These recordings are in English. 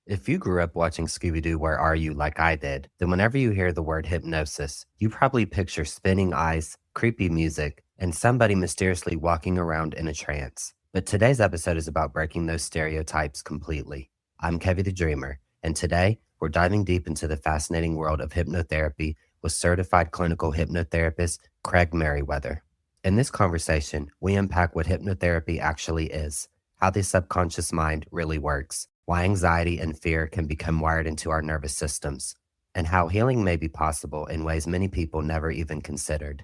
If you grew up watching Scooby-Doo, Where Are You like I did, then whenever you hear the word hypnosis, you probably picture spinning eyes, creepy music, and somebody mysteriously walking around in a trance. But today's episode is about breaking those stereotypes completely. I'm Kevie the Dreamer, and today we're diving deep into the fascinating world of hypnotherapy with certified clinical hypnotherapist Craig Meriwether. In this conversation, we unpack what hypnotherapy actually is, how the subconscious mind really works, why anxiety and fear can become wired into our nervous systems, and how healing may be possible in ways many people never even considered.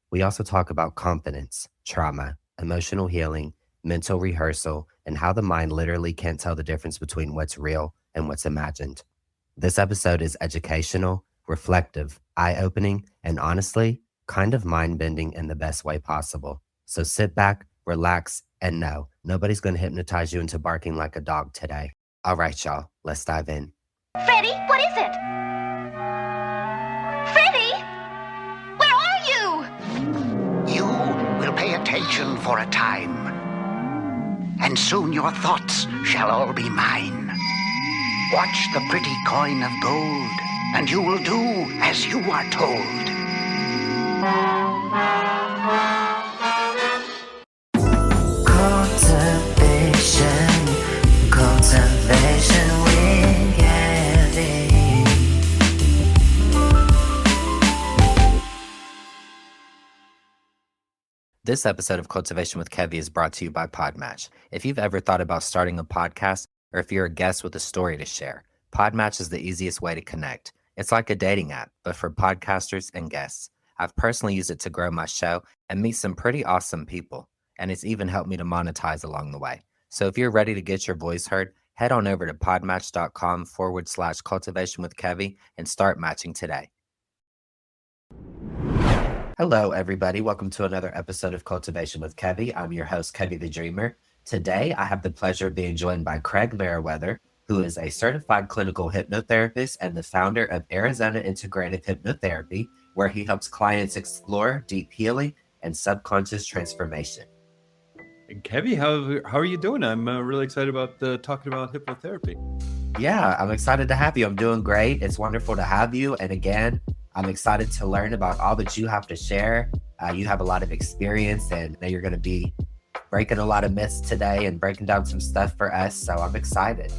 We also talk about confidence, trauma, emotional healing, mental rehearsal, and how the mind literally can't tell the difference between what's real and what's imagined. This episode is educational, reflective, eye-opening, and honestly, kind of mind-bending in the best way possible. So sit back, relax, and no, nobody's going to hypnotize you into barking like a dog today. All right, y'all, let's dive in. Freddy, what is it? Freddy! Where are you? You will pay attention for a time, and soon your thoughts shall all be mine. Watch the pretty coin of gold, and you will do as you are told. Kultivation with Kevie. This episode of Cultivation with Kevie is brought to you by Podmatch. If you've ever thought about starting a podcast, or if you're a guest with a story to share, Podmatch is the easiest way to connect. It's like a dating app, but for podcasters and guests. I've personally used it to grow my show and meet some pretty awesome people, and it's even helped me to monetize along the way. So if you're ready to get your voice heard, head on over to podmatch.com/cultivation with Kevie and start matching today. Hello, everybody. Welcome to another episode of Cultivation with Kevie. I'm your host, Kevie the Dreamer. Today, I have the pleasure of being joined by Craig Meriwether, who is a certified clinical hypnotherapist and the founder of Arizona Integrative Hypnotherapy, where he helps clients explore deep healing and subconscious transformation. Kevie, how are you doing? I'm really excited about talking about hypnotherapy. Yeah, I'm excited to have you. I'm doing great. It's wonderful to have you. And again, I'm excited to learn about all that you have to share. You have a lot of experience, and you're going to be breaking a lot of myths today and breaking down some stuff for us. So I'm excited.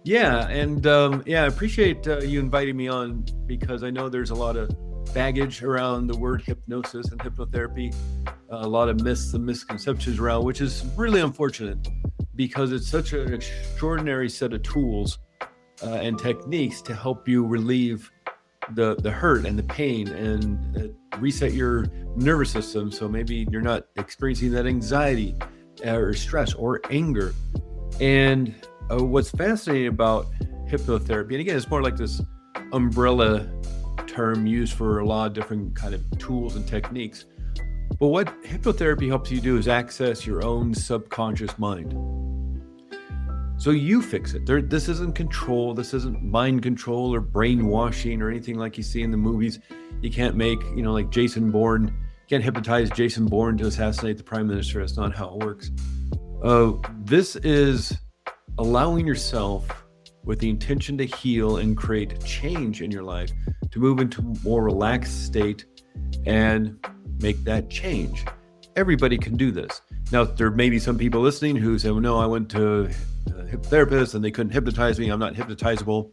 Yeah, and I appreciate you inviting me on, because I know there's a lot of baggage around the word hypnosis and hypnotherapy, a lot of myths and misconceptions around, which is really unfortunate, because it's such an extraordinary set of tools and techniques to help you relieve the hurt and the pain and reset your nervous system, so maybe you're not experiencing that anxiety or stress or anger. And what's fascinating about hypnotherapy, and again, it's more like this umbrella term used for a lot of different kind of tools and techniques, but what hypnotherapy helps you do is access your own subconscious mind. So you fix it. This isn't control. This isn't mind control or brainwashing or anything like you see in the movies. You can't make, like Jason Bourne. You can't hypnotize Jason Bourne to assassinate the prime minister. That's not how it works. This is allowing yourself, with the intention to heal and create change in your life, to move into a more relaxed state and make that change. Everybody can do this. Now, there may be some people listening who say, well, no, I went to a hypnotherapist and they couldn't hypnotize me. I'm not hypnotizable.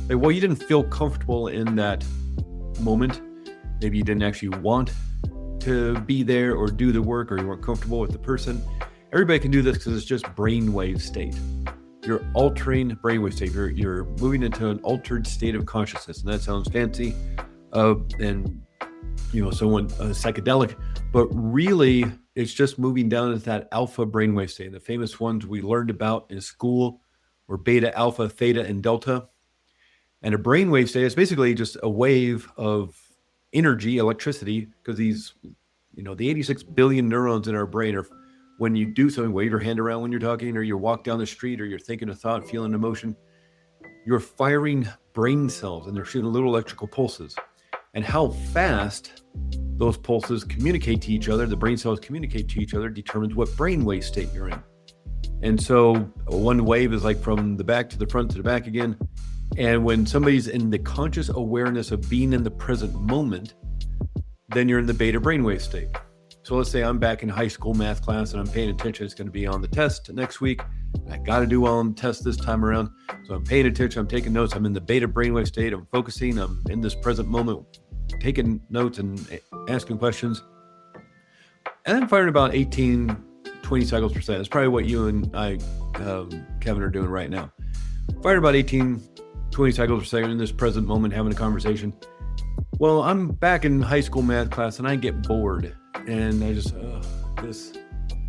Well, you didn't feel comfortable in that moment. Maybe you didn't actually want to be there or do the work, or you weren't comfortable with the person. Everybody can do this because it's just brainwave state. You're altering brainwave state. You're moving into an altered state of consciousness. And that sounds fancy and somewhat psychedelic, but really it's just moving down into that alpha brainwave state. The famous ones we learned about in school were beta, alpha, theta, and delta. And a brainwave state is basically just a wave of energy, electricity, because these, the 86 billion neurons in our brain are, when you do something, wave your hand around when you're talking, or you walk down the street, or you're thinking a thought, feeling emotion, you're firing brain cells and they're shooting little electrical pulses. And how fast those pulses communicate to each other, the brain cells communicate to each other, determines what brainwave state you're in. And so one wave is like from the back to the front to the back again. And when somebody's in the conscious awareness of being in the present moment, then you're in the beta brainwave state. So let's say I'm back in high school math class and I'm paying attention. It's going to be on the test next week. I got to do well on the test this time around. So I'm paying attention. I'm taking notes. I'm in the beta brainwave state. I'm focusing. I'm in this present moment, taking notes and asking questions. And I'm firing about 18, 20 cycles per second. That's probably what you and I, Kevin, are doing right now. Firing about 18, 20 cycles per second in this present moment, having a conversation. Well, I'm back in high school math class and I get bored and I just,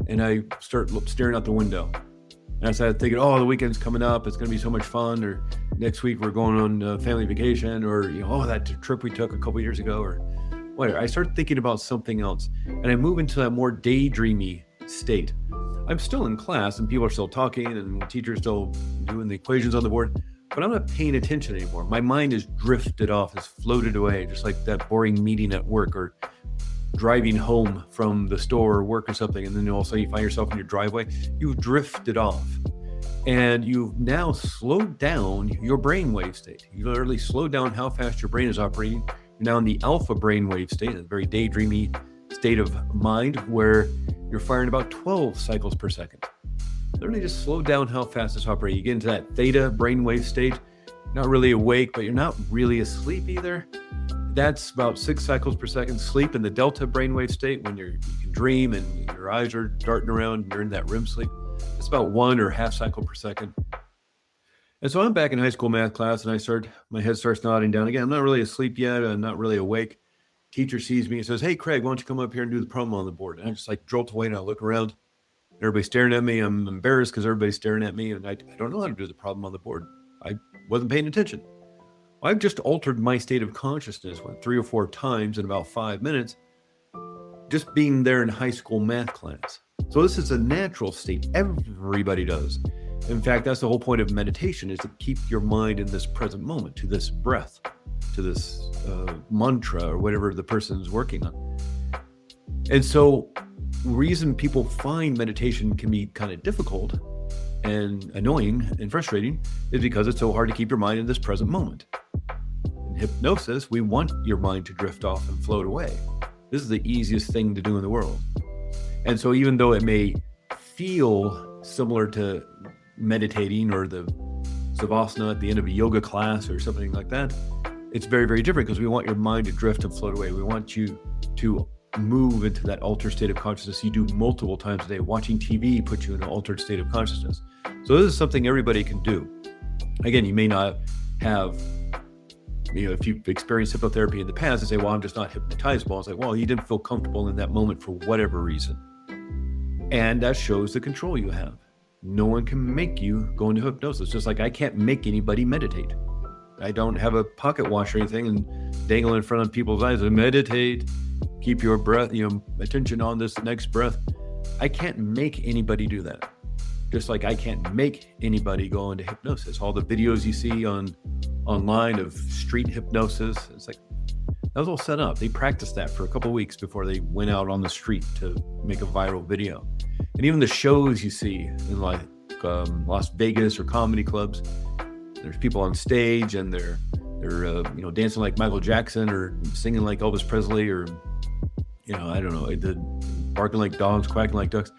and I start staring out the window. And I started thinking, oh, the weekend's coming up. It's going to be so much fun. Or next week we're going on family vacation, or, that trip we took a couple years ago, or whatever. I start thinking about something else and I move into that more daydreamy state. I'm still in class and people are still talking and the teacher's still doing the equations on the board, but I'm not paying attention anymore. My mind is drifted off, has floated away, just like that boring meeting at work or driving home from the store or work or something. And then all of a sudden you find yourself in your driveway. You've drifted off and you've now slowed down your brainwave state. You literally slowed down how fast your brain is operating. You're now in the alpha brainwave state, a very daydreamy state of mind where you're firing about 12 cycles per second. Literally just slow down how fast it's operating. You get into that theta brainwave state. You're not really awake, but you're not really asleep either. That's about 6 cycles per second. Sleep in the delta brainwave state when you can dream and your eyes are darting around and you're in that REM sleep. It's about 1 or half cycle per second. And so I'm back in high school math class and my head starts nodding down again. I'm not really asleep yet. I'm not really awake. Teacher sees me and says, "Hey, Craig, why don't you come up here and do the problem on the board?" And I just jolt away and I look around. Everybody's staring at me. I'm embarrassed because everybody's staring at me and I don't know how to do the problem on the board. I wasn't paying attention. I've just altered my state of consciousness 3 or 4 times in about 5 minutes, just being there in high school math class. So this is a natural state. Everybody does. In fact, that's the whole point of meditation, is to keep your mind in this present moment, to this breath, to this mantra or whatever the person's working on. And so the reason people find meditation can be kind of difficult and annoying and frustrating is because it's so hard to keep your mind in this present moment. In hypnosis, we want your mind to drift off and float away. This is the easiest thing to do in the world. And so even though it may feel similar to meditating or the savasana at the end of a yoga class or something like that, it's very, very different because we want your mind to drift and float away. We want you to move into that altered state of consciousness you do multiple times a day. Watching TV puts you in an altered state of consciousness. So this is something everybody can do. Again, you may not have, if you've experienced hypnotherapy in the past and say, well, I'm just not hypnotizable. It's like, well, you didn't feel comfortable in that moment for whatever reason. And that shows the control you have. No one can make you go into hypnosis, just like I can't make anybody meditate. I don't have a pocket watch or anything and dangle in front of people's eyes and meditate, keep your breath, attention on this next breath. I can't make anybody do that. Just like I can't make anybody go into hypnosis. All the videos you see online of street hypnosis, it's like, that was all set up. They practiced that for a couple of weeks before they went out on the street to make a viral video. And even the shows you see in Las Vegas or comedy clubs, there's people on stage and they're dancing like Michael Jackson or singing like Elvis Presley or I don't know, barking like dogs, quacking like ducks.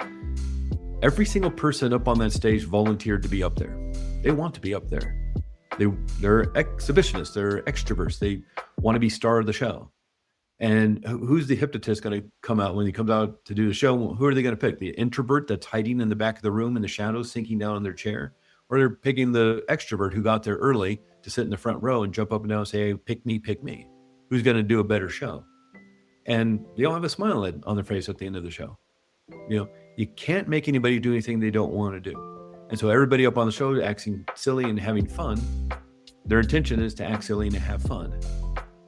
Every single person up on that stage volunteered to be up there. They want to be up there. They're exhibitionists. They're extroverts. They want to be star of the show. And who's the hypnotist going to come out when he comes out to do the show? Who are they going to pick? The introvert that's hiding in the back of the room in the shadows, sinking down in their chair? Or they're picking the extrovert who got there early to sit in the front row and jump up and down and say, hey, pick me, pick me. Who's going to do a better show? And they all have a smile on their face at the end of the show. You can't make anybody do anything they don't want to do. And so everybody up on the show acting silly and having fun, their intention is to act silly and to have fun.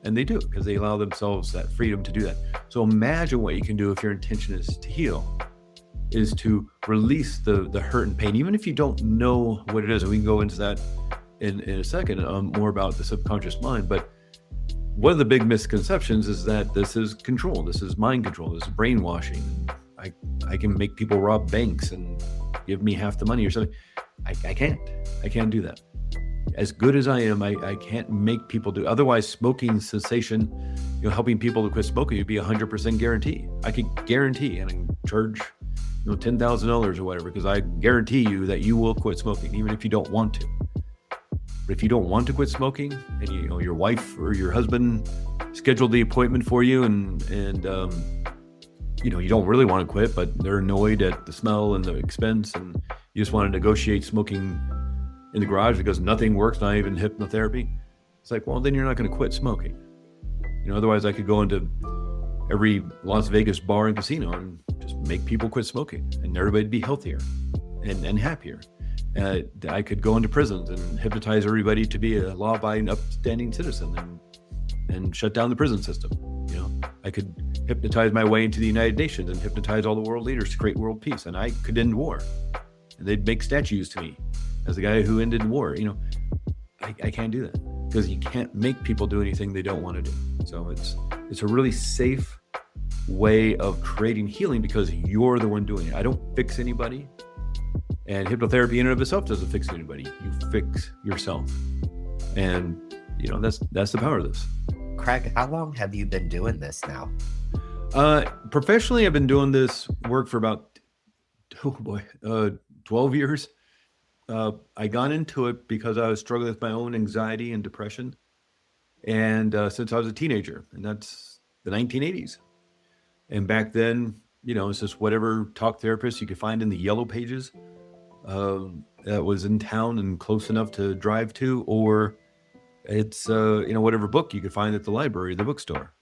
And they do, because they allow themselves that freedom to do that. So imagine what you can do if your intention is to heal, is to release the hurt and pain, even if you don't know what it is. And we can go into that in a second, more about the subconscious mind. But one of the big misconceptions is that this is control. This is mind control. This is brainwashing. I can make people rob banks and give me half the money or something. I can't do that. As good as I am, I can't make people do. Otherwise, smoking cessation, helping people to quit smoking would be 100% guarantee. I could guarantee, and I can charge, $10,000 or whatever, because I guarantee you that you will quit smoking, even if you don't want to. But if you don't want to quit smoking, and your wife or your husband scheduled the appointment for you, and you don't really want to quit, but they're annoyed at the smell and the expense, and you just want to negotiate smoking in the garage because nothing works, not even hypnotherapy. It's like, well, then you're not going to quit smoking. Otherwise I could go into every Las Vegas bar and casino and just make people quit smoking, and everybody'd be healthier and happier. I could go into prisons and hypnotize everybody to be a law-abiding, upstanding citizen and shut down the prison system. I could hypnotize my way into the United Nations and hypnotize all the world leaders to create world peace, and I could end war. And they'd make statues to me as the guy who ended war. I can't do that, because you can't make people do anything they don't want to do. So it's a really safe way of creating healing, because you're the one doing it. I don't fix anybody, and hypnotherapy in and of itself doesn't fix anybody. You fix yourself, and that's the power of this. Craig, how long have you been doing this now? Professionally, I've been doing this work for about 12 years. I got into it because I was struggling with my own anxiety and depression, and since I was a teenager, and that's the 1980s. And back then, it's just whatever talk therapist you could find in the yellow pages that was in town and close enough to drive to, or it's whatever book you could find at the library, the bookstore.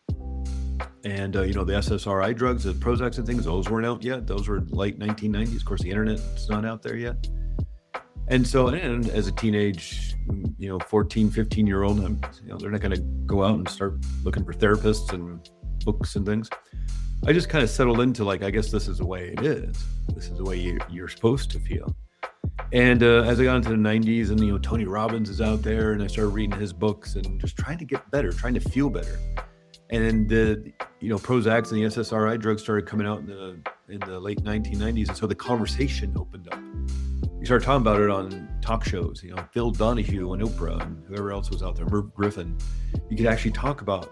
And the SSRI drugs, the Prozacs and things, those weren't out yet. Those were late 1990s. Of course, the internet's not out there yet. And so, and as a teenage, 14, 15-year-old, they're not going to go out and start looking for therapists and books and things. I just kind of settled into, I guess this is the way it is. This is the way you're supposed to feel. And as I got into the 90s, and Tony Robbins is out there, and I started reading his books and just trying to get better, trying to feel better. And then the Prozacs and the SSRI drugs started coming out in the late 1990s, and so the conversation opened up. You started talking about it on talk shows, Phil Donahue and Oprah and whoever else was out there, Merv Griffin. You could actually talk about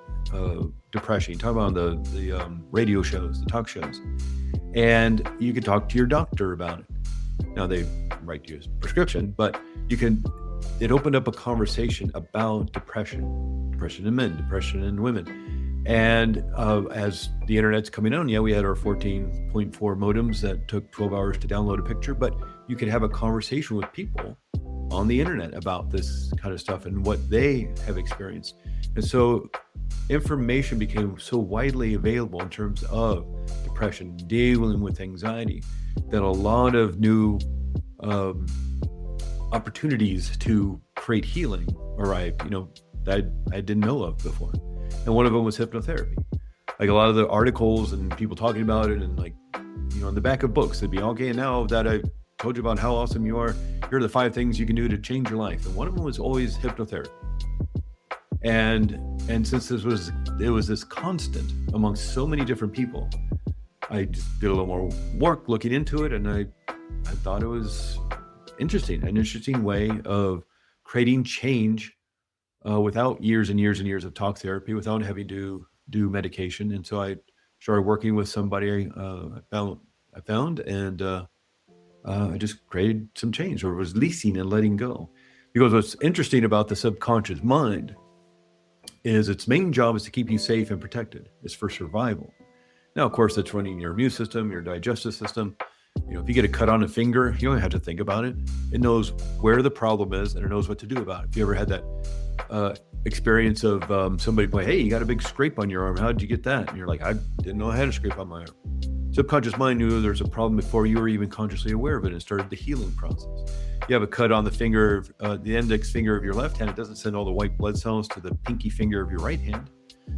depression. You talk about the radio shows, the talk shows, and you could talk to your doctor about it. Now they write you a prescription, but it opened up a conversation about depression in men, depression in women. And as the internet's coming on, we had our 14.4 modems that took 12 hours to download a picture, but you could have a conversation with people on the internet about this kind of stuff and what they have experienced. And so information became so widely available in terms of depression, dealing with anxiety, that a lot of new opportunities to create healing arrived, that I didn't know of before. And one of them was hypnotherapy. A lot of the articles and people talking about it, and in the back of books, they'd be, okay, now that I told you about how awesome you are, here are the 5 things you can do to change your life. And one of them was always hypnotherapy. And since it was this constant amongst so many different people, I just did a little more work looking into it, and I thought it was an interesting way of creating change without years and years and years of talk therapy, without having to do medication. And so I started working with somebody I found, and I just created some change, or was releasing and letting go. Because what's interesting about the subconscious mind is its main job is to keep you safe and protected. It's for survival. Now, of course, it's running your immune system, your digestive system. If you get a cut on a finger, you don't have to think about it. It knows where the problem is, and it knows what to do about it. If you ever had that experience of somebody going, hey, you got a big scrape on your arm. How did you get that? And you're like, I didn't know I had a scrape on my arm. Subconscious mind knew there's a problem before you were even consciously aware of it, and started the healing process. You have a cut on the finger, the index finger of your left hand. It doesn't send all the white blood cells to the pinky finger of your right hand.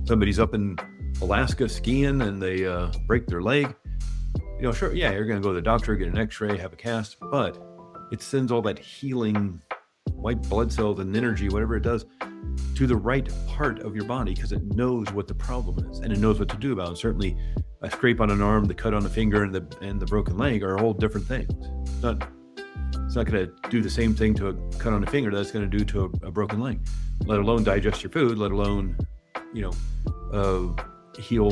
Somebody's up in Alaska skiing and they break their leg. Sure, yeah, you're going to go to the doctor, get an x-ray, have a cast, but it sends all that healing white blood cells and energy, whatever it does, to the right part of your body, because it knows what the problem is and it knows what to do about it. And certainly a scrape on an arm, the cut on the finger, and the broken leg are all different things. It's not going to do the same thing to a cut on a finger that's going to do to a broken leg, let alone digest your food, let alone, heal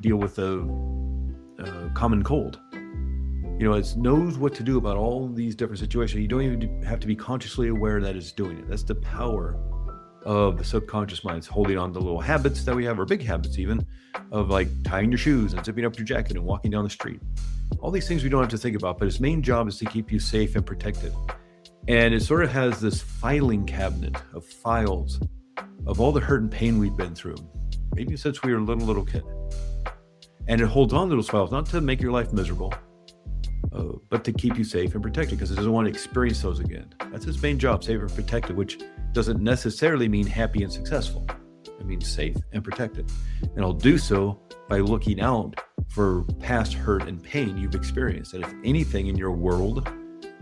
deal with the common cold. It knows what to do about all these different situations. You don't even have to be consciously aware that it's doing it. That's the power of the subconscious mind. It's holding on to little habits that we have, or big habits even, of like tying your shoes and zipping up your jacket and walking down the street. All these things we don't have to think about, but its main job is to keep you safe and protected. And it sort of has this filing cabinet of files of all the hurt and pain we've been through, maybe since we were a little kid. And it holds on to those files, not to make your life miserable, but to keep you safe and protected, because it doesn't want to experience those again. That's its main job, safe and protected, which doesn't necessarily mean happy and successful. It means safe and protected. And I'll do so by looking out for past hurt and pain you've experienced. And if anything in your world,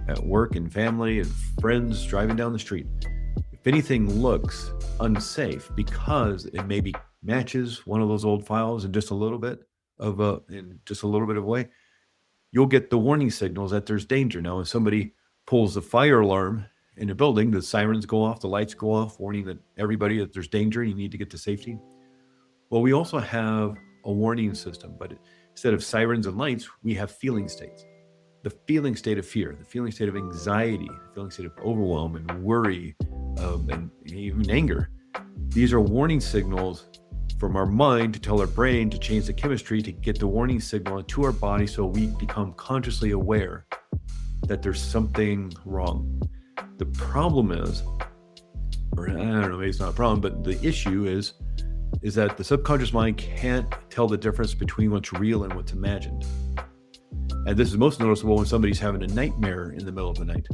at work and family and friends, driving down the street, if anything looks unsafe because it maybe matches one of those old files in just a little bit of a way, you'll get the warning signals that there's danger. Now, if somebody pulls the fire alarm in a building, the sirens go off, the lights go off, warning that everybody that there's danger, you need to get to safety. Well, we also have a warning system, but instead of sirens and lights, we have feeling states. The feeling state of fear, the feeling state of anxiety, the feeling state of overwhelm and worry, and even anger. These are warning signals from our mind to tell our brain to change the chemistry to get the warning signal into our body, so we become consciously aware that there's something wrong. The problem is, or I don't know, maybe it's not a problem, but the issue is that the subconscious mind can't tell the difference between what's real and what's imagined. And this is most noticeable when somebody's having a nightmare in the middle of the night.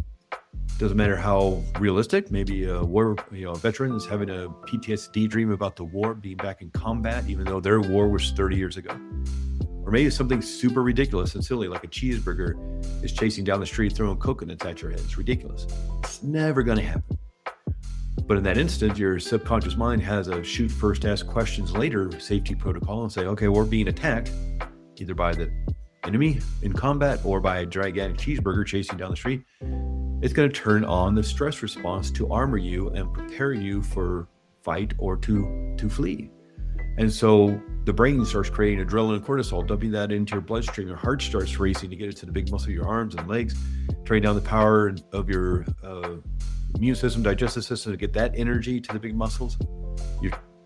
Doesn't matter how realistic, maybe a veteran is having a PTSD dream about the war, being back in combat, even though their war was 30 years ago. Or maybe something super ridiculous and silly, like a cheeseburger is chasing down the street, throwing coconuts at your head. It's ridiculous. It's never going to happen. But in that instant, your subconscious mind has a shoot first, ask questions later safety protocol and say, okay, we're being attacked either by the enemy in combat or by a gigantic cheeseburger chasing down the street. It's going to turn on the stress response to armor you and prepare you for fight or to flee. And so the brain starts creating adrenaline and cortisol, dumping that into your bloodstream. Your heart starts racing to get it to the big muscle of your arms and legs, turning down the power of your immune system, digestive system to get that energy to the big muscles.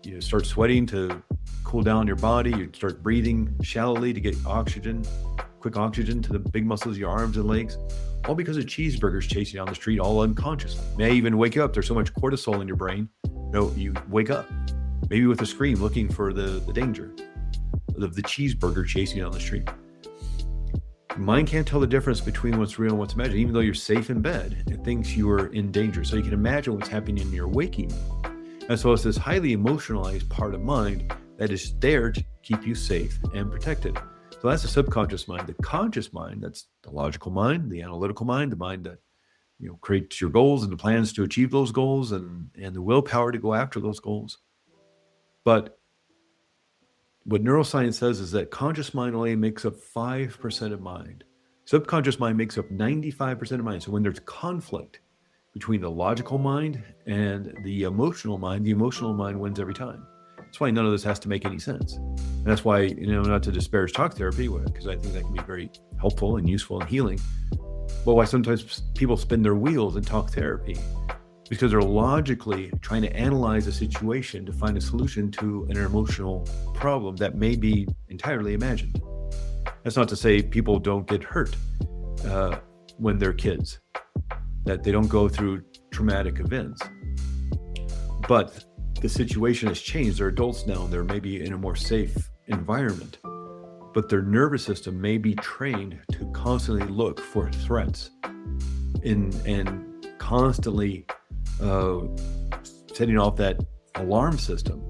You start sweating to cool down your body. You start breathing shallowly to get quick oxygen to the big muscles of your arms and legs, all because of cheeseburgers chasing down the street, all unconsciously. May even wake you up. There's so much cortisol in your brain. You wake up, maybe with a scream, looking for the danger of the cheeseburger chasing down the street. Mind can't tell the difference between what's real and what's imagined, even though you're safe in bed. It thinks you are in danger. So you can imagine what's happening in your waking. And so it's this highly emotionalized part of mind that is there to keep you safe and protected. So that's the subconscious mind. The conscious mind, that's the logical mind, the analytical mind, the mind that creates your goals and the plans to achieve those goals and the willpower to go after those goals. But what neuroscience says is that conscious mind only makes up 5% of mind. Subconscious mind makes up 95% of mind. So when there's conflict between the logical mind and the emotional mind wins every time. That's why none of this has to make any sense. And that's why, not to disparage talk therapy, because I think that can be very helpful and useful and healing, but why sometimes people spin their wheels in talk therapy, because they're logically trying to analyze a situation to find a solution to an emotional problem that may be entirely imagined. That's not to say people don't get hurt when they're kids, that they don't go through traumatic events. But the situation has changed. They're adults now. They're maybe in a more safe environment, but their nervous system may be trained to constantly look for threats and constantly setting off that alarm system.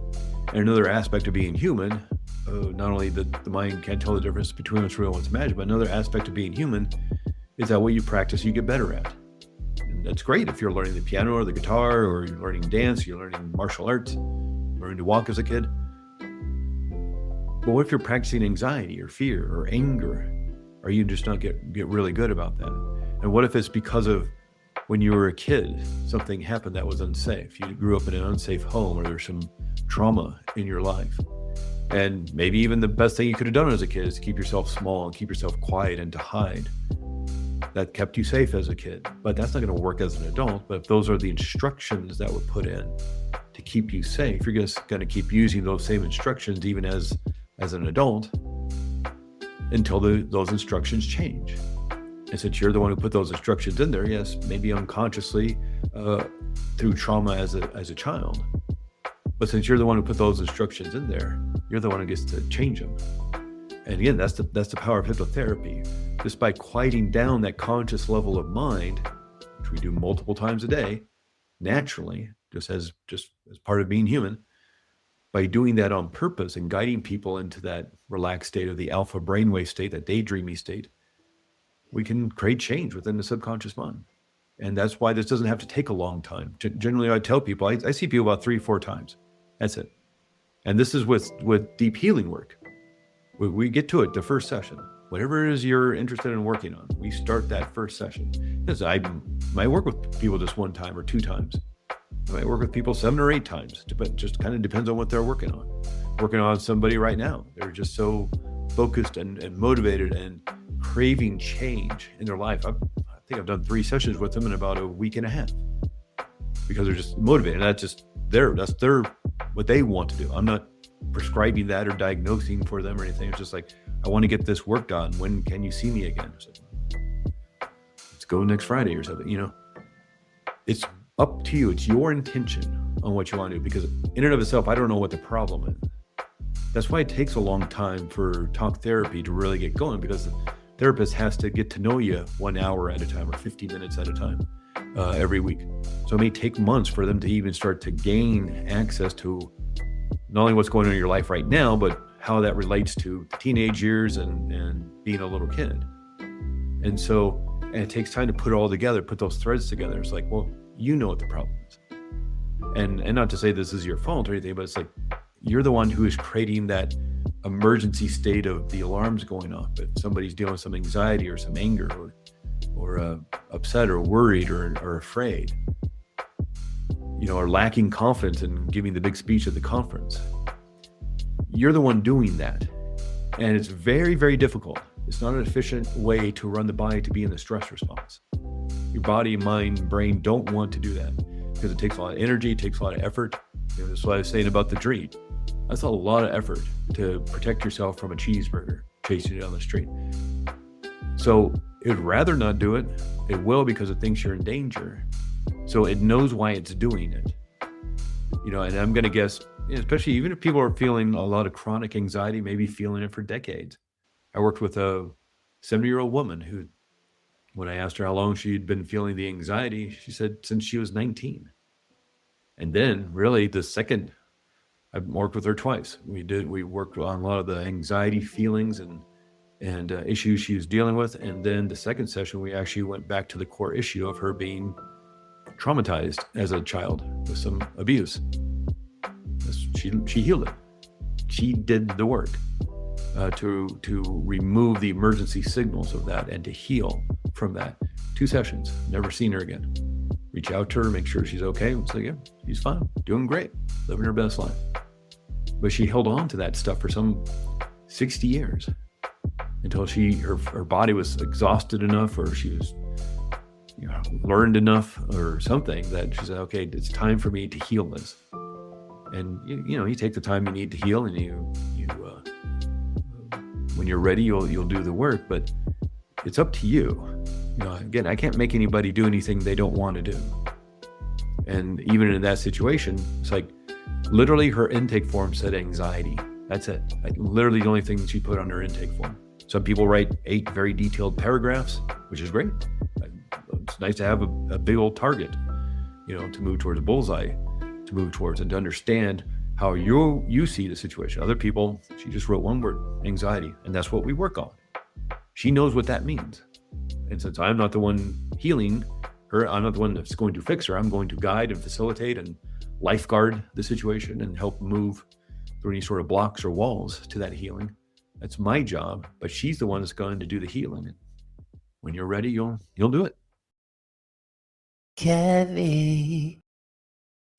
And another aspect of being human, not only that the mind can't tell the difference between what's real and what's imagined, but another aspect of being human is that what you practice, you get better at. And that's great if you're learning the piano or the guitar, or you're learning dance, you're learning martial arts, learning to walk as a kid. But what if you're practicing anxiety or fear or anger? Are you just not get really good about that? And what if it's because of when you were a kid, something happened that was unsafe? You grew up in an unsafe home, or there's some trauma in your life. And maybe even the best thing you could have done as a kid is to keep yourself small and keep yourself quiet and to hide. That kept you safe as a kid, but that's not going to work as an adult. But if those are the instructions that were put in to keep you safe, you're just going to keep using those same instructions even as an adult until those instructions change. And since you're the one who put those instructions in there, yes, maybe unconsciously through trauma as a child, but since you're the one who put those instructions in there, you're the one who gets to change them. And again, that's the power of hypnotherapy. Just by quieting down that conscious level of mind, which we do multiple times a day, naturally, just as part of being human, by doing that on purpose and guiding people into that relaxed state of the alpha brainwave state, that daydreamy state, we can create change within the subconscious mind. And that's why this doesn't have to take a long time. Generally, I tell people, I see people about 3-4 times. That's it. And this is with deep healing work. We get to it the first session. Whatever it is you're interested in working on, we start that first session. Because I might work with people just 1 time or 2 times. I might work with people 7 or 8 times, but just kind of depends on what they're working on. Working on somebody right now, they're just so focused and motivated and craving change in their life. I think I've done 3 sessions with them in about a week and a half because they're just motivated. That's their what they want to do. I'm not prescribing that or diagnosing for them or anything. It's just like, I want to get this work done. When can you see me again? So, let's go next Friday or something. It's up to you. It's your intention on what you want to do, because in and of itself, I don't know what the problem is. That's why it takes a long time for talk therapy to really get going, because the therapist has to get to know you 1 hour at a time or 50 minutes at a time every week. So it may take months for them to even start to gain access to not only what's going on in your life right now, but how that relates to teenage years and being a little kid. And it takes time to put it all together, put those threads together. It's like, well, you know what the problem is. And not to say this is your fault or anything, but it's like, you're the one who is creating that emergency state of the alarms going off. If somebody's dealing with some anxiety or some anger or upset or worried or afraid, or lacking confidence in giving the big speech at the conference, you're the one doing that. And it's very, very difficult. It's not an efficient way to run the body to be in the stress response. Your body, mind, brain don't want to do that because it takes a lot of energy, it takes a lot of effort. That's what I was saying about the dream. That's a lot of effort to protect yourself from a cheeseburger chasing you down the street. So it'd rather not do it. It will, because it thinks you're in danger. So it knows why it's doing it. And I'm going to guess, especially even if people are feeling a lot of chronic anxiety, maybe feeling it for decades. I worked with a 70-year-old woman who, when I asked her how long she'd been feeling the anxiety, she said since she was 19. And then really the second, I worked with her twice. We worked on a lot of the anxiety feelings and issues she was dealing with. And then the second session, we actually went back to the core issue of her being traumatized as a child with some abuse. She healed it. She did the work to remove the emergency signals of that and to heal from that. 2 sessions, never seen her again. Reach out to her, make sure she's okay. It's like, yeah, she's fine, doing great, living her best life. But she held on to that stuff for some 60 years until her body was exhausted enough, or she was learned enough or something that she said, okay, it's time for me to heal this. And you take the time you need to heal, and you when you're ready, you'll do the work. But it's up to you. Again, I can't make anybody do anything they don't want to do. And even in that situation, it's like literally her intake form said anxiety. That's it. Like literally the only thing she put on her intake form. Some people write 8 very detailed paragraphs, which is great. It's nice to have a big old target, to move towards a bullseye, to move towards and to understand how you see the situation. Other people, she just wrote 1 word, anxiety, and that's what we work on. She knows what that means. And since I'm not the one healing her, I'm not the one that's going to fix her. I'm going to guide and facilitate and lifeguard the situation and help move through any sort of blocks or walls to that healing. That's my job, but she's the one that's going to do the healing. when you're ready, you'll do it. Kevie.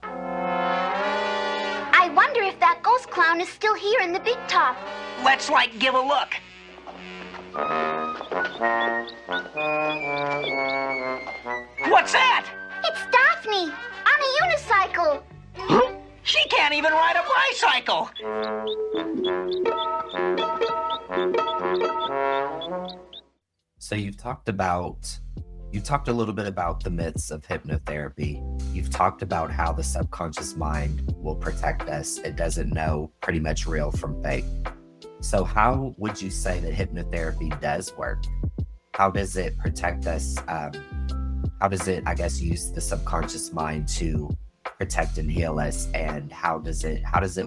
I wonder if that ghost clown is still here in the big top. Let's, give a look. What's that? It's Daphne on a unicycle. She can't even ride a bicycle. So you've talked a little bit about the myths of hypnotherapy. You've talked about how the subconscious mind will protect us. It doesn't know pretty much real from fake. So how would you say that hypnotherapy does work? How does it protect us? How does it, I guess, use the subconscious mind to protect and heal us? And how does it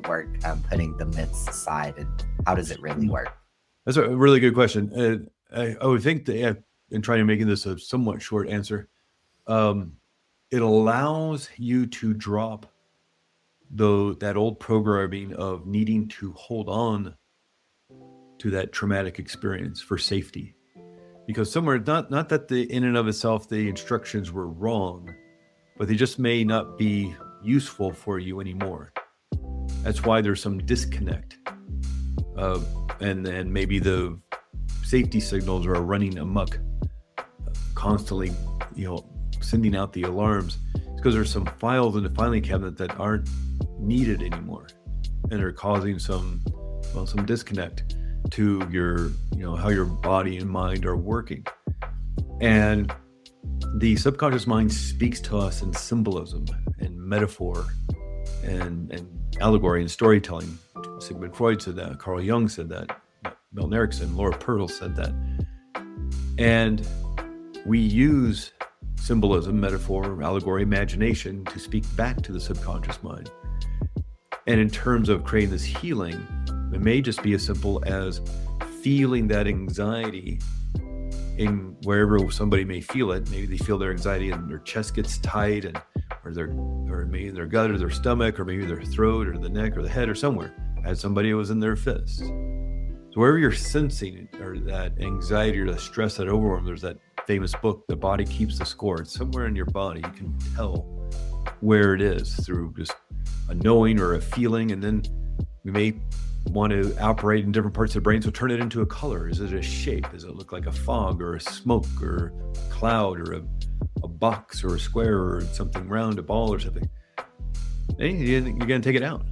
work, putting the myths aside, and how does it really work? That's a really good question. I would think that, in trying to make this a somewhat short answer, it allows you to drop that old programming of needing to hold on to that traumatic experience for safety. Because somewhere, not that in and of itself, the instructions were wrong, but they just may not be useful for you anymore. That's why there's some disconnect. And maybe the safety signals are running amok, constantly, sending out the alarms. It's because there's some files in the filing cabinet that aren't needed anymore, and are causing some disconnect to your, how your body and mind are working. And the subconscious mind speaks to us in symbolism and metaphor and allegory and storytelling. Sigmund Freud said that. Carl Jung said that. Milton Erickson, Laura Perl said that. And we use symbolism, metaphor, allegory, imagination to speak back to the subconscious mind. And in terms of creating this healing, it may just be as simple as feeling that anxiety in wherever somebody may feel it. Maybe they feel their anxiety and their chest gets tight, or maybe their gut or their stomach, or maybe their throat or the neck or the head or somewhere, as somebody was in their fist. So wherever you're sensing it, or that anxiety or the stress, that overwhelm, there's that famous book, The Body Keeps the Score. It's somewhere in your body. You can tell where it is through just a knowing or a feeling. And then we may want to operate in different parts of the brain. So turn it into a color. Is it a shape? Does it look like a fog or a smoke or a cloud or a box or a square or something round, a ball or something? And you're going to take it out.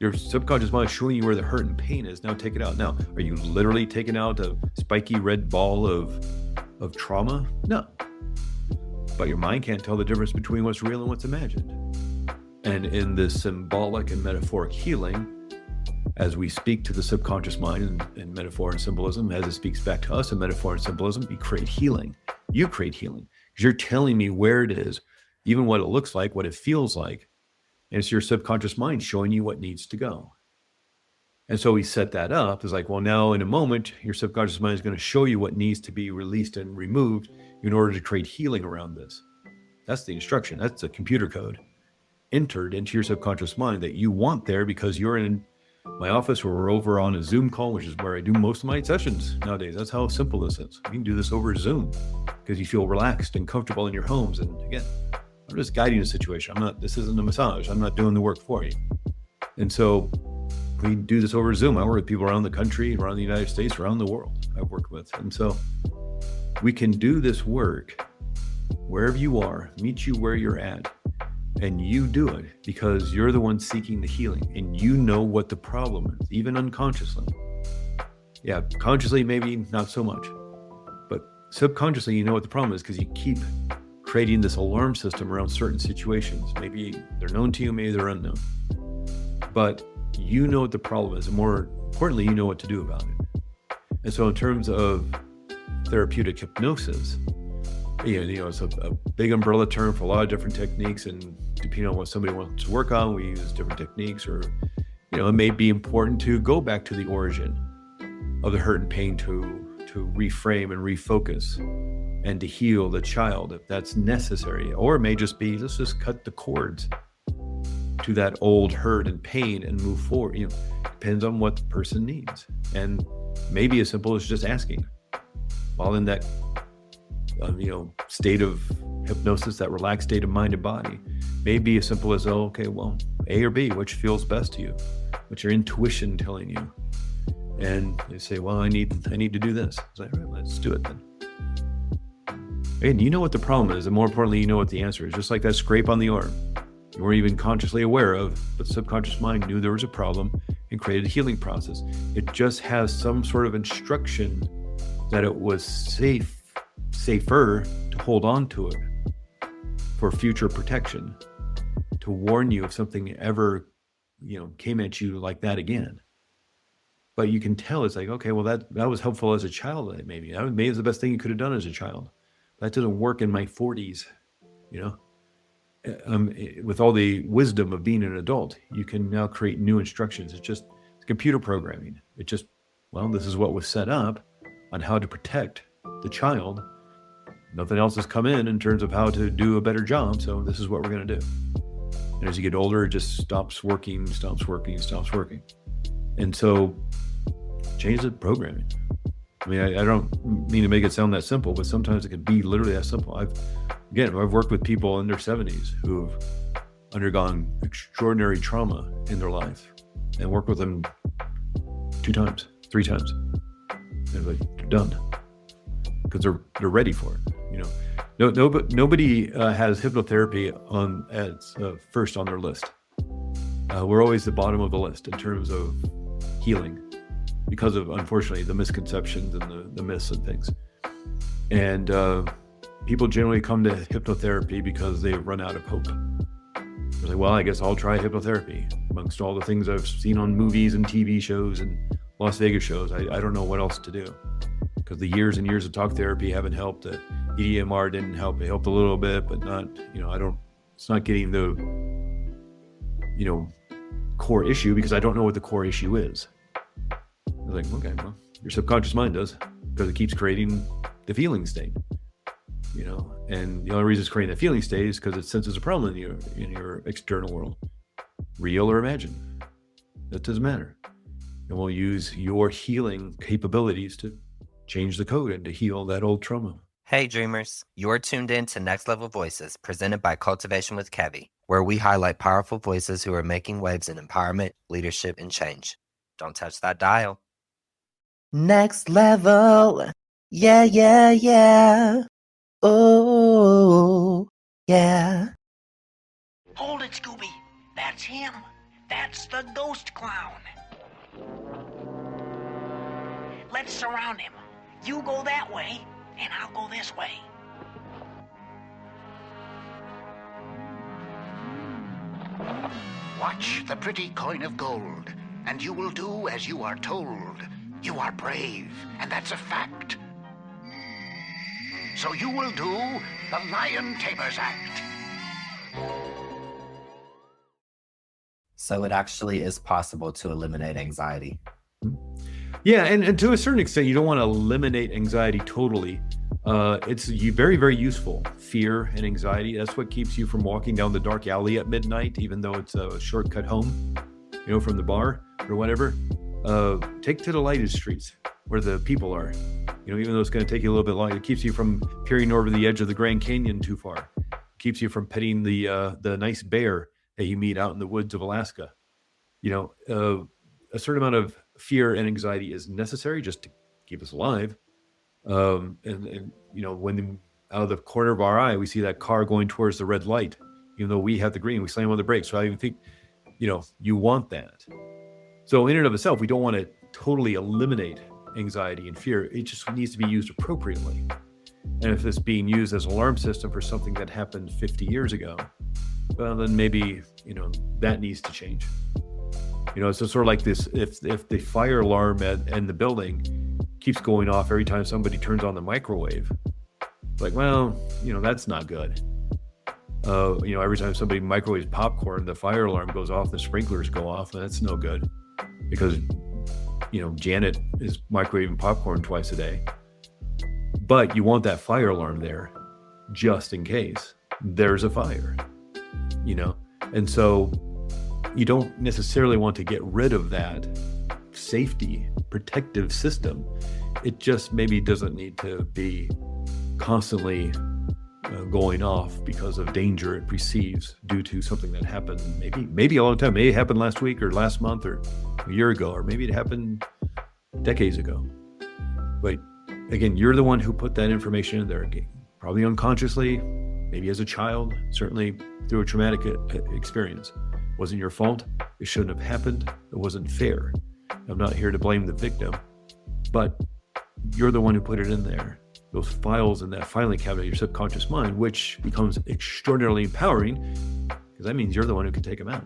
Your subconscious mind is showing you where the hurt and pain is. Now take it out. Now, are you literally taking out a spiky red ball of trauma? No. But your mind can't tell the difference between what's real and what's imagined. And in this symbolic and metaphoric healing, as we speak to the subconscious mind in metaphor and symbolism, as it speaks back to us in metaphor and symbolism, we create healing. You create healing because you're telling me where it is, even what it looks like, what it feels like. And it's your subconscious mind showing you what needs to go. And so we set that up as like, well, now in a moment, your subconscious mind is going to show you what needs to be released and removed in order to create healing around this. That's the instruction. That's the computer code entered into your subconscious mind that you want there, because you're in my office, or we're over on a Zoom call, which is where I do most of my sessions nowadays. That's how simple this is. You can do this over Zoom because you feel relaxed and comfortable in your homes. And again, I'm just guiding the situation. This isn't a massage. I'm not doing the work for you. And so we do this over Zoom. I work with people around the country, around the United States, around the world I work with. And so we can do this work wherever you are, meet you where you're at, and you do it because you're the one seeking the healing, and you know what the problem is, even unconsciously. Yeah, consciously, maybe not so much, but subconsciously, you know what the problem is because you keep creating this alarm system around certain situations. Maybe they're known to you, maybe they're unknown, but you know what the problem is, and more importantly, you know what to do about it. And so in terms of therapeutic hypnosis, it's a big umbrella term for a lot of different techniques, and depending on what somebody wants to work on, we use different techniques. Or it may be important to go back to the origin of the hurt and pain to reframe and refocus and to heal the child if that's necessary. Or it may just be, let's just cut the cords to that old hurt and pain and move forward. Depends on what the person needs. And maybe as simple as just asking, while in that, state of hypnosis, that relaxed state of mind and body, may be as simple as, oh, okay, well, A or B, which feels best to you, what's your intuition telling you? And they say, well, I need to do this. It's like, all right, let's do it then. And you know what the problem is, and more importantly, you know what the answer is. Just like that scrape on the arm, you weren't even consciously aware of, but the subconscious mind knew there was a problem and created a healing process. It just has some sort of instruction that it was safer to hold on to it for future protection, to warn you if something ever, came at you like that again. But you can tell it's like, okay, well, that was helpful as a child. Maybe that was the best thing you could have done as a child. That didn't work in my 40s, with all the wisdom of being an adult, you can now create new instructions. It's computer programming. This is what was set up on how to protect the child. Nothing else has come in terms of how to do a better job. So this is what we're going to do. And as you get older, it just stops working. And so change the programming. I mean, I don't mean to make it sound that simple, but sometimes it can be literally that simple. I've worked with people in their 70s who have undergone extraordinary trauma in their life, and worked with them 2 times, 3 times. And like, they're done because they're ready for it. Nobody has hypnotherapy as first on their list. We're always the bottom of the list in terms of healing, because of, unfortunately, the misconceptions and the myths and things. And people generally come to hypnotherapy because they've run out of hope. They're like, well, I guess I'll try hypnotherapy. Amongst all the things I've seen on movies and TV shows and Las Vegas shows, I don't know what else to do. Because the years and years of talk therapy haven't helped. The EDMR didn't help. It helped a little bit, but not, it's not getting the, core issue, because I don't know what the core issue is. I was like, okay, well, your subconscious mind does, because it keeps creating the feeling state, and the only reason it's creating the feeling state is because it senses a problem in your external world, real or imagined. That doesn't matter. And we'll use your healing capabilities to change the code and to heal that old trauma. Hey dreamers, you're tuned in to Next Level Voices, presented by Kultivation with Kevie, where we highlight powerful voices who are making waves in empowerment, leadership, and change. Don't touch that dial. Next level. Yeah, yeah, yeah. Oh, yeah. Hold it, Scooby. That's him. That's the ghost clown. Let's surround him. You go that way, and I'll go this way. Watch the pretty coin of gold, and you will do as you are told. You are brave, and that's a fact. So you will do the Lion Tamers Act. So it actually is possible to eliminate anxiety. Yeah, and to a certain extent, you don't want to eliminate anxiety totally. It's very, very useful. Fear and anxiety, that's what keeps you from walking down the dark alley at midnight, even though it's a shortcut home, from the bar or whatever. Take to the lighted streets where the people are. Even though it's going to take you a little bit longer, it keeps you from peering over the edge of the Grand Canyon too far. It keeps you from petting the nice bear that you meet out in the woods of Alaska. A certain amount of fear and anxiety is necessary just to keep us alive. And when out of the corner of our eye, we see that car going towards the red light, even though we have the green, we slam on the brakes. So I even think, you want that. So in and of itself, we don't want to totally eliminate anxiety and fear. It just needs to be used appropriately. And if it's being used as an alarm system for something that happened 50 years ago, well, then maybe, that needs to change. So sort of like this, if the fire alarm in the building keeps going off every time somebody turns on the microwave, like, well, that's not good. Every time somebody microwaves popcorn, the fire alarm goes off, the sprinklers go off, and that's no good. Because, Janet is microwaving popcorn twice a day. But you want that fire alarm there just in case there's a fire, And so you don't necessarily want to get rid of that safety protective system. It just maybe doesn't need to be constantly going off because of danger it perceives due to something that happened maybe a long time. Maybe it happened last week or last month or a year ago, or maybe it happened decades ago. But again, you're the one who put that information in there again, probably unconsciously, maybe as a child, certainly through a traumatic experience. It wasn't your fault. It shouldn't have happened. It wasn't fair. I'm not here to blame the victim, but you're the one who put it in there. Those files in that filing cabinet of your subconscious mind, which becomes extraordinarily empowering, because that means you're the one who can take them out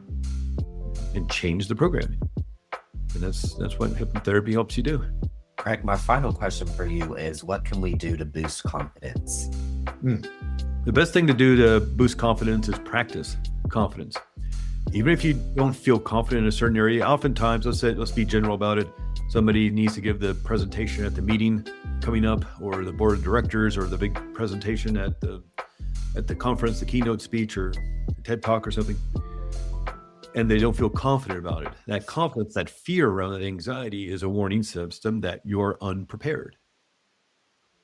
and change the programming. And that's what hypnotherapy helps you do. Craig, my final question for you is, what can we do to boost confidence? The best thing to do to boost confidence is practice confidence. Even if you don't feel confident in a certain area, oftentimes, let's be general about it. Somebody needs to give the presentation at the meeting coming up, or the board of directors, or the big presentation at the conference, the keynote speech or the TED talk or something, and they don't feel confident about it. That confidence, that fear around that anxiety is a warning system that you're unprepared.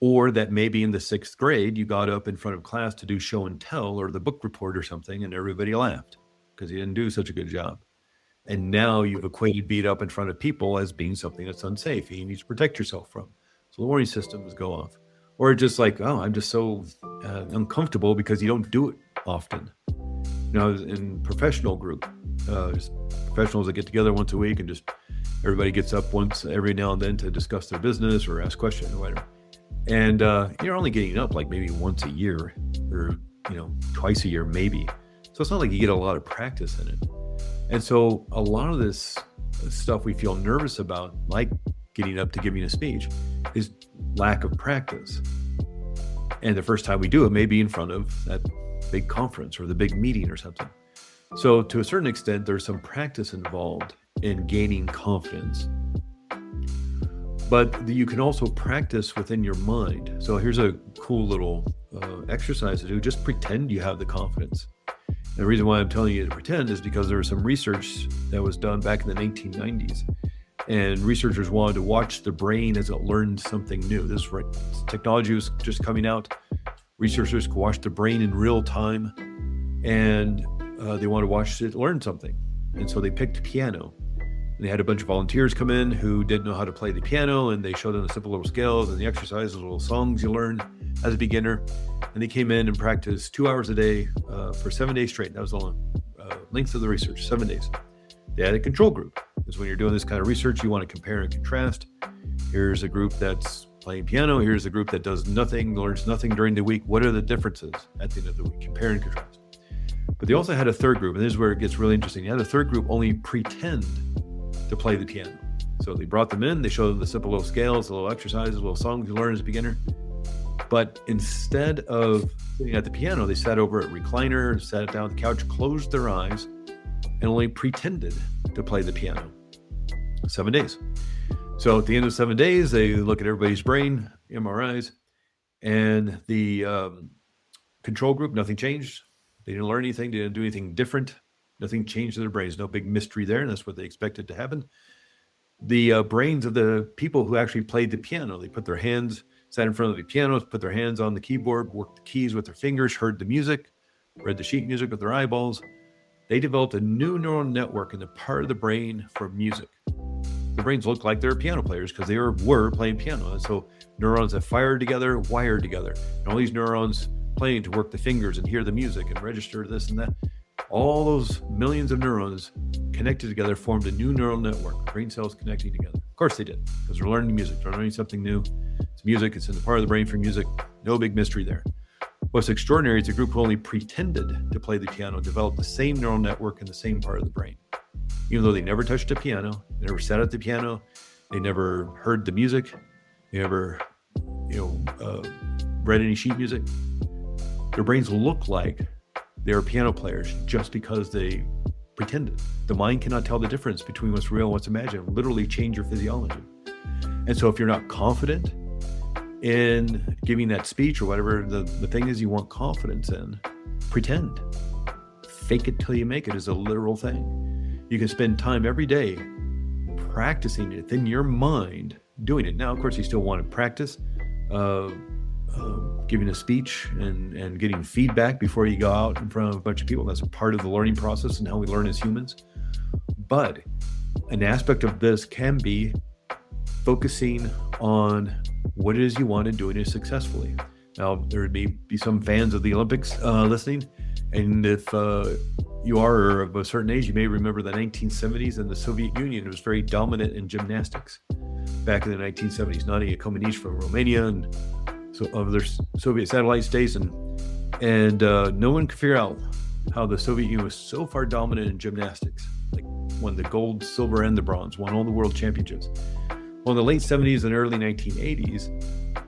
Or that maybe in the 6th grade, you got up in front of class to do show and tell or the book report or something, and everybody laughed because you didn't do such a good job. And now you've equated being up in front of people as being something that's unsafe you need to protect yourself from. So the warning systems go off. Or just like, oh, I'm just so uncomfortable because you don't do it often. In professional group, there's professionals that get together once a week and just everybody gets up once every now and then to discuss their business or ask questions or whatever. And you're only getting up like maybe once a year or, twice a year, maybe. So it's not like you get a lot of practice in it. And so a lot of this stuff we feel nervous about, like getting up to giving a speech, is lack of practice. And the first time we do it may be in front of that big conference or the big meeting or something. So to a certain extent, there's some practice involved in gaining confidence. But you can also practice within your mind. So here's a cool little exercise to do. Just pretend you have the confidence. And the reason why I'm telling you to pretend is because there was some research that was done back in the 1990s. And researchers wanted to watch the brain as it learned something new. This technology was just coming out. Researchers could watch the brain in real time, and they wanted to watch it learn something. And so they picked piano. And they had a bunch of volunteers come in who didn't know how to play the piano, and they showed them the simple little scales and the exercises, little songs you learn as a beginner. And they came in and practiced 2 hours a day for 7 days straight. That was the length of the research, 7 days. They had a control group, because when you're doing this kind of research, you want to compare and contrast. Here's a group that's playing piano. Here's a group that does nothing, learns nothing during the week. What are the differences at the end of the week? Compare and contrast. But they also had a third group, and this is where it gets really interesting. You had a third group only pretend to play the piano. So they brought them in, they showed them the simple little scales, the little exercises, the little songs you learn as a beginner. But instead of sitting at the piano, they sat over at recliner, sat down on the couch, closed their eyes, and only pretended to play the piano. 7 days. So at the end of 7 days, they look at everybody's brain, MRIs, and the control group, nothing changed. They didn't learn anything, they didn't do anything different. Nothing changed in their brains. No big mystery there, and that's what they expected to happen. The brains of the people who actually played the piano, they put their hands, sat in front of the piano, put their hands on the keyboard, worked the keys with their fingers, heard the music, read the sheet music with their eyeballs. They developed a new neural network in the part of the brain for music. The brains looked like they were piano players because they were playing piano. And so neurons that fired together, wired together. And all these neurons playing to work the fingers and hear the music and register this and that. All those millions of neurons connected together formed a new neural network, brain cells connecting together. Of course they did, because they're learning music. They're learning something new. It's music. It's in the part of the brain for music. No big mystery there. What's extraordinary is the group who only pretended to play the piano developed the same neural network in the same part of the brain. Even though they never touched a piano, they never sat at the piano, they never heard the music, they never, read any sheet music. Their brains look like they are piano players just because they pretended. The mind cannot tell the difference between what's real and what's imagined. Literally change your physiology. And so if you're not confident in giving that speech or whatever the thing is you want confidence in, pretend. Fake it till you make it is a literal thing. You can spend time every day practicing it in your mind, doing it. Now, of course, you still want to practice giving a speech and getting feedback before you go out in front of a bunch of people. That's a part of the learning process and how we learn as humans. But an aspect of this can be focusing on what it is you want and doing it successfully. Now, there may be some fans of the Olympics listening, and if you are of a certain age, you may remember the 1970s and the Soviet Union was very dominant in gymnastics back in the 1970s. Nadia Comaneci from Romania and so other Soviet satellite states, and no one could figure out how the Soviet Union was so far dominant in gymnastics, like won the gold, silver, and the bronze, won all the world championships. Well, in the late 70s and early 1980s,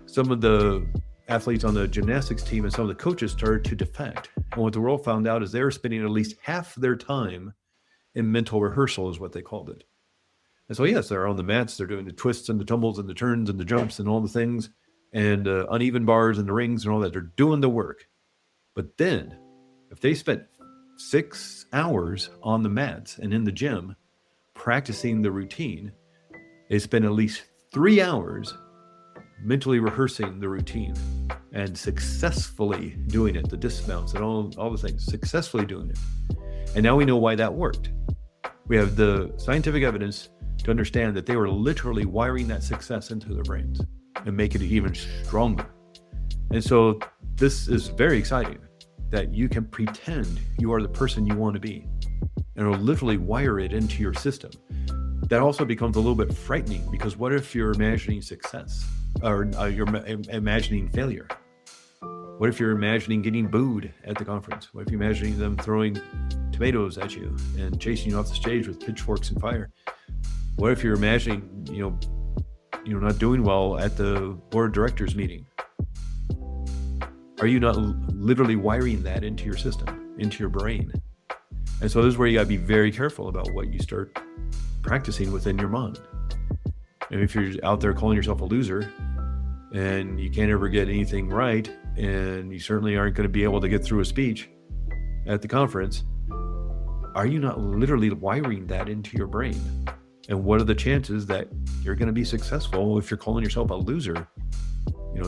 some of the athletes on the gymnastics team and some of the coaches started to defect. And what the world found out is they were spending at least half their time in mental rehearsal, is what they called it. And so, yes, they're on the mats, they're doing the twists and the tumbles and the turns and the jumps and all the things, and uneven bars and the rings and all that. They're doing the work. But then, if they spent 6 hours on the mats and in the gym practicing the routine, they spend at least 3 hours mentally rehearsing the routine and successfully doing it, the dismounts and all the things, successfully doing it. And now we know why that worked. We have the scientific evidence to understand that they were literally wiring that success into their brains and making it even stronger. And so this is very exciting, that you can pretend you are the person you want to be and it'll literally wire it into your system. That also becomes a little bit frightening, because what if you're imagining success or you're imagining failure? What if you're imagining getting booed at the conference? What if you're imagining them throwing tomatoes at you and chasing you off the stage with pitchforks and fire? What if you're imagining, not doing well at the board of directors meeting? Are you not literally wiring that into your system, into your brain? And so this is where you got to be very careful about what you start practicing within your mind. And if you're out there calling yourself a loser and you can't ever get anything right, and you certainly aren't going to be able to get through a speech at the conference, are you not literally wiring that into your brain? And what are the chances that you're going to be successful if you're calling yourself a loser,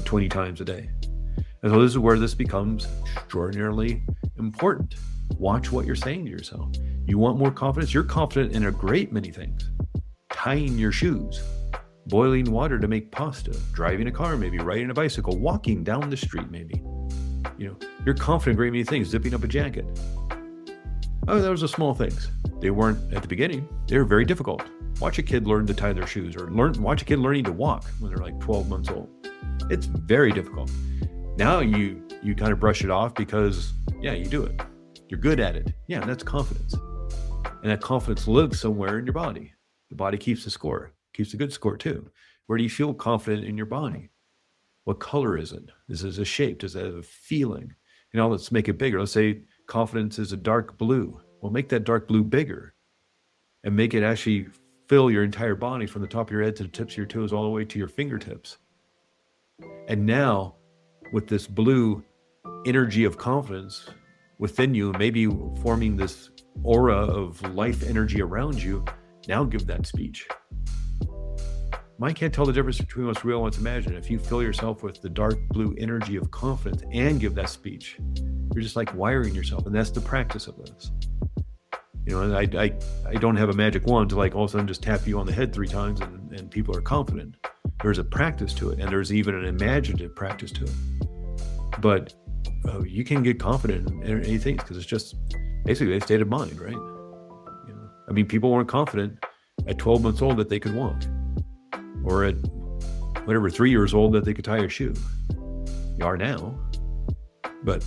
20 times a day? And so this is where this becomes extraordinarily important. Watch what you're saying to yourself. You want more confidence? You're confident in a great many things. Tying your shoes, boiling water to make pasta, driving a car, maybe riding a bicycle, walking down the street, maybe. You're confident in great many things, zipping up a jacket. Oh, those are small things. They weren't at the beginning. They were very difficult. Watch a kid learn to tie their shoes, or watch a kid learning to walk when they're like 12 months old. It's very difficult. Now you kind of brush it off because, you do it. You're good at it. Yeah, that's confidence. And that confidence lives somewhere in your body. The body keeps the score, keeps a good score too. Where do you feel confident in your body? What color is it? Is it a shape? Does it have a feeling? Let's make it bigger. Let's say confidence is a dark blue. Well, make that dark blue bigger and make it actually fill your entire body from the top of your head to the tips of your toes all the way to your fingertips. And now, with this blue energy of confidence within you, maybe forming this aura of life energy around you, now give that speech. Mine can't tell the difference between what's real and what's imagined. If you fill yourself with the dark blue energy of confidence and give that speech, you're just like wiring yourself. And that's the practice of this. I don't have a magic wand to like all of a sudden just tap you on the head 3 times and people are confident. There's a practice to it, and there's even an imaginative practice to it. But you can get confident in anything, because it's just basically a state of mind, right? People weren't confident at 12 months old that they could walk, or at 3 years old that they could tie a shoe. You are now, but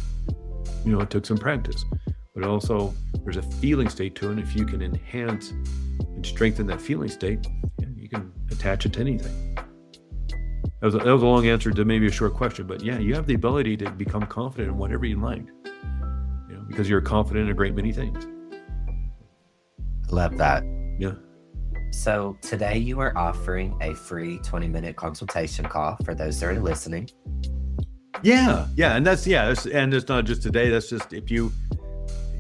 it took some practice. But also there's a feeling state to it, and if you can enhance and strengthen that feeling state, you can attach it to anything. That was a long answer to maybe a short question, but you have the ability to become confident in whatever you like, because you're confident in a great many things. Love that. Yeah. So today you are offering a free 20-minute consultation call for those that are listening. Yeah. And and it's not just today. That's just if you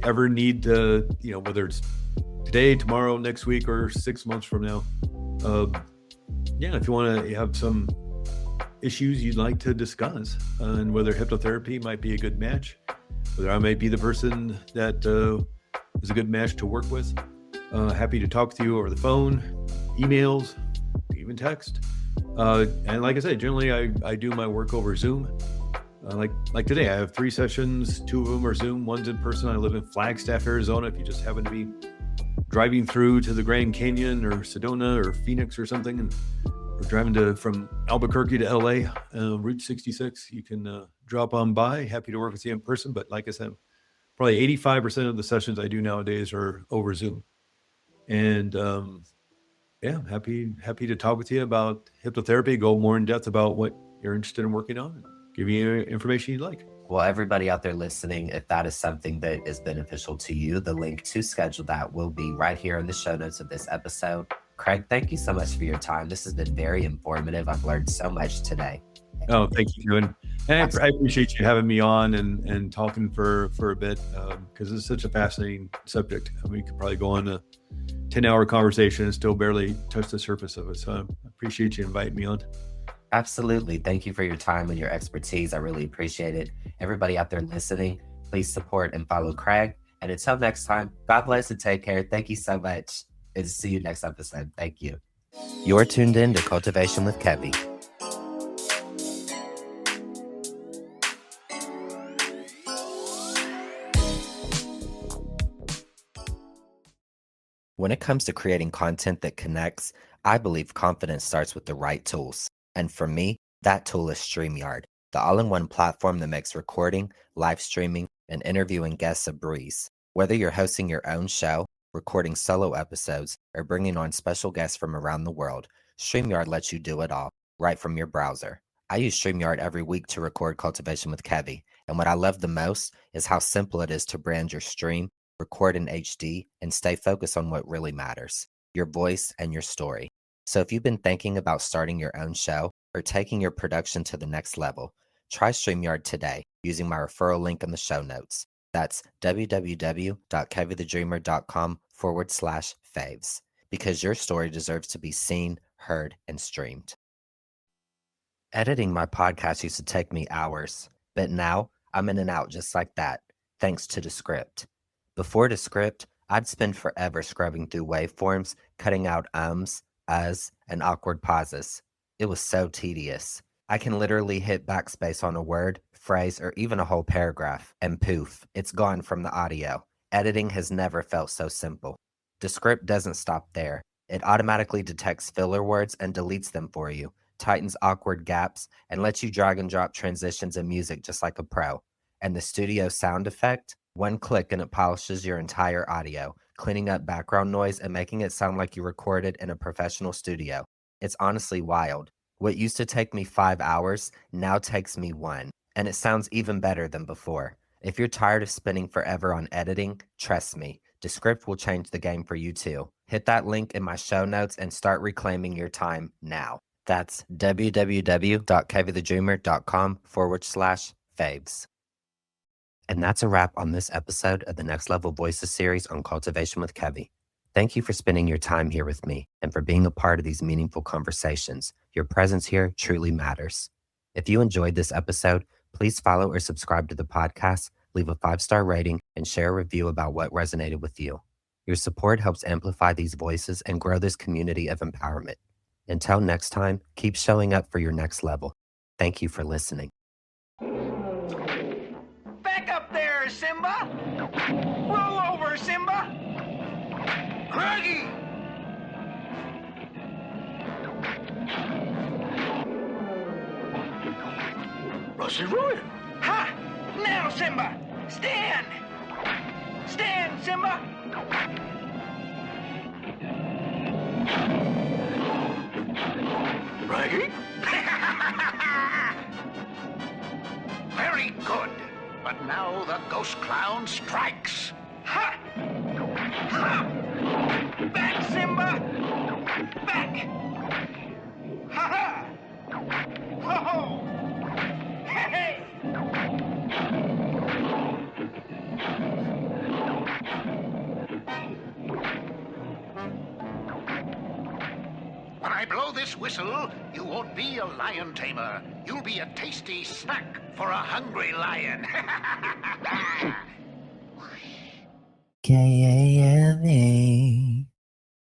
ever need to, whether it's today, tomorrow, next week, or 6 months from now, yeah, if you want to have some issues you'd like to discuss, and whether hypnotherapy might be a good match, whether I might be the person that is a good match to work with. Happy to talk to you over the phone, emails, even text. And like I said, generally I do my work over Zoom. Like today, I have 3 sessions. 2 of them are Zoom. One's in person. I live in Flagstaff, Arizona. If you just happen to be driving through to the Grand Canyon or Sedona or Phoenix or something, and we're driving from Albuquerque to LA, Route 66, you can drop on by. Happy to work with you in person. But like I said, probably 85% of the sessions I do nowadays are over Zoom. And yeah, happy to talk with you about hypnotherapy, go more in depth about what you're interested in working on, and give you information you'd like. Well, everybody out there listening, if that is something that is beneficial to you, the link to schedule that will be right here in the show notes of this episode. Craig, thank you so much for your time. This has been very informative. I've learned so much today. Oh, thank you, Kevin. And I appreciate you having me on and talking for a bit, because it's such a fascinating subject. I mean, we could probably go on a 10-hour conversation and still barely touch the surface of it. So I appreciate you inviting me on. Absolutely. Thank you for your time and your expertise. I really appreciate it. Everybody out there listening, please support and follow Craig. And until next time, God bless and take care. Thank you so much. And see you next episode. Thank you. You're tuned in to Kultivation with Kevie. When it comes to creating content that connects, I believe confidence starts with the right tools. And for me, that tool is StreamYard, the all-in-one platform that makes recording, live streaming, and interviewing guests a breeze. Whether you're hosting your own show, recording solo episodes, or bringing on special guests from around the world, StreamYard lets you do it all, right from your browser. I use StreamYard every week to record Kultivation with Kevie, and what I love the most is how simple it is to brand your stream, record in HD, and stay focused on what really matters, your voice and your story. So if you've been thinking about starting your own show or taking your production to the next level, try StreamYard today using my referral link in the show notes. That's www.keviethedreamer.com/faves, because your story deserves to be seen, heard, and streamed. Editing my podcast used to take me hours, but now I'm in and out just like that, thanks to Descript. Before Descript, I'd spend forever scrubbing through waveforms, cutting out ums, uhs, and awkward pauses. It was so tedious. I can literally hit backspace on a word, phrase, or even a whole paragraph, and poof, it's gone from the audio. Editing has never felt so simple. Descript doesn't stop there. It automatically detects filler words and deletes them for you, tightens awkward gaps, and lets you drag and drop transitions and music just like a pro. And the studio sound effect? One click and it polishes your entire audio, cleaning up background noise and making it sound like you recorded in a professional studio. It's honestly wild. What used to take me 5 hours now takes me 1, and it sounds even better than before. If you're tired of spending forever on editing, trust me, Descript will change the game for you too. Hit that link in my show notes and start reclaiming your time now. That's www.keviethedreamer.com/faves. And that's a wrap on this episode of the Next Level Voices series on Kultivation with Kevie. Thank you for spending your time here with me and for being a part of these meaningful conversations. Your presence here truly matters. If you enjoyed this episode, please follow or subscribe to the podcast, leave a 5-star rating, and share a review about what resonated with you. Your support helps amplify these voices and grow this community of empowerment. Until next time, keep showing up for your next level. Thank you for listening. Back up there, Simba! Roll over, Simba! Craggy! Rusty Roy! Ha! Now, Simba! Stand! Stand, Simba! Raggy? Very good. But now the ghost clown strikes. Ha! Ha! Back, Simba! Back! Ha ha! Ho ho! Hey hey! When I blow this whistle, you won't be a lion tamer. You'll be a tasty snack for a hungry lion. Kevie.